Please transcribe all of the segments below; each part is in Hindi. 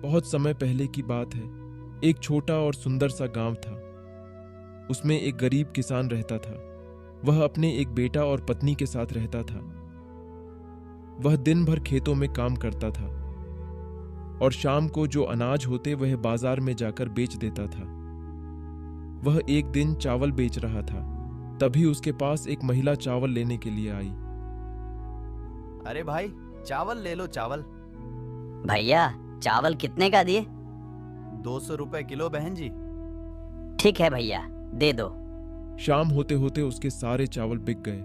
बहुत समय पहले की बात है। एक छोटा और सुंदर सा गांव था। उसमें एक गरीब किसान रहता था। वह अपने एक बेटा और पत्नी के साथ रहता था। वह दिन भर खेतों में काम करता था और शाम को जो अनाज होते वह बाजार में जाकर बेच देता था। वह एक दिन चावल बेच रहा था, तभी उसके पास एक महिला चावल लेने के लिए आई। अरे भाई, चावल ले लो चावल। भैया, चावल कितने का दिए? 200 रुपए किलो बहन जी। ठीक है भैया, दे दो। शाम होते होते उसके सारे चावल बिक गए।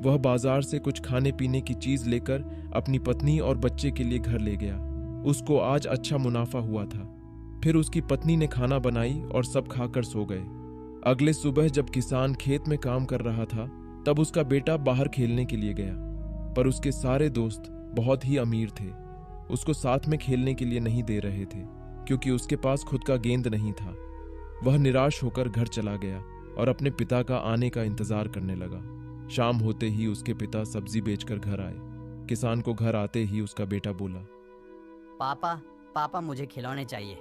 वह बाजार से कुछ खाने पीने की चीज लेकर अपनी पत्नी और बच्चे के लिए घर ले गया। उसको आज अच्छा मुनाफा हुआ था। फिर उसकी पत्नी ने खाना बनाई और सब खाकर सो गए। अगले सुबह जब किसान खेत में काम कर रहा था, तब उसका बेटा बाहर खेलने के लिए गया। पर उसके सारे दोस्त बहुत ही अमीर थे। उसको साथ में खेलने के लिए नहीं दे रहे थे, क्योंकि उसके पास खुद का गेंद नहीं था। वह निराश होकर घर चला गया और अपने पिता का आने का इंतजार करने लगा। शाम होते ही उसके पिता सब्जी बेचकर घर आए। किसान को घर आते ही उसका बेटा बोला, पापा पापा मुझे खिलौने चाहिए।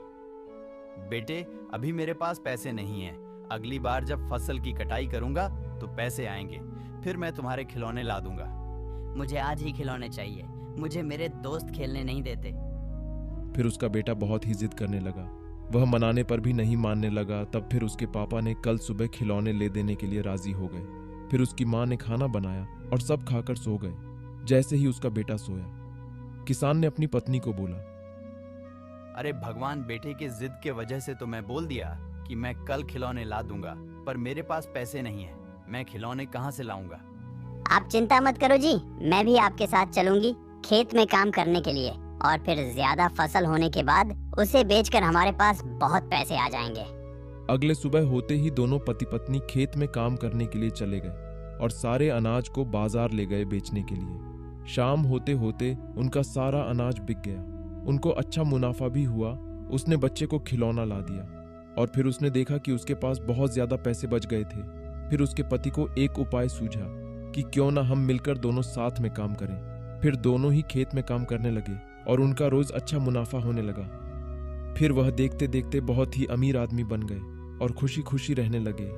बेटे, अभी मेरे पास पैसे नहीं हैं। अगली बार जब फसल की कटाई करूंगा तो पैसे आएंगे, फिर मैं तुम्हारे खिलौने ला दूंगा। मुझे आज ही खिलौने चाहिए, मुझे मेरे दोस्त खेलने नहीं देते। फिर उसका बेटा बहुत ही जिद करने लगा। वह मनाने पर भी नहीं मानने लगा। तब फिर उसके पापा ने कल सुबह खिलौने ले देने के लिए राजी हो गए। फिर उसकी माँ ने खाना बनाया और सब खाकर सो गए। जैसे ही उसका बेटा सोया, किसान ने अपनी पत्नी को बोला, अरे भगवान, बेटे की जिद के वजह से तो मैं बोल दिया कि मैं कल खिलौने ला दूंगा, पर मेरे पास पैसे नहीं है। मैं खिलौने कहाँ से लाऊंगा? आप चिंता मत करो जी, मैं भी आपके साथ चलूंगी खेत में काम करने के लिए, और फिर ज्यादा फसल होने के बाद उसे बेचकर हमारे पास बहुत पैसे आ जाएंगे। अगले सुबह होते ही दोनों पति पत्नी खेत में काम करने के लिए चले गए और सारे अनाज को बाजार ले गए बेचने के लिए। शाम होते होते उनका सारा अनाज बिक गया। उनको अच्छा मुनाफा भी हुआ। उसने बच्चे को खिलौना ला दिया और फिर उसने देखा कि उसके पास बहुत ज्यादा पैसे बच गए थे। फिर उसके पति को एक उपाय सूझा कि क्यों ना हम मिलकर दोनों साथ में काम करें। फिर दोनों ही खेत में काम करने लगे और उनका रोज अच्छा मुनाफा होने लगा। फिर वह देखते देखते बहुत ही अमीर आदमी बन गए और खुशी खुशी रहने लगे।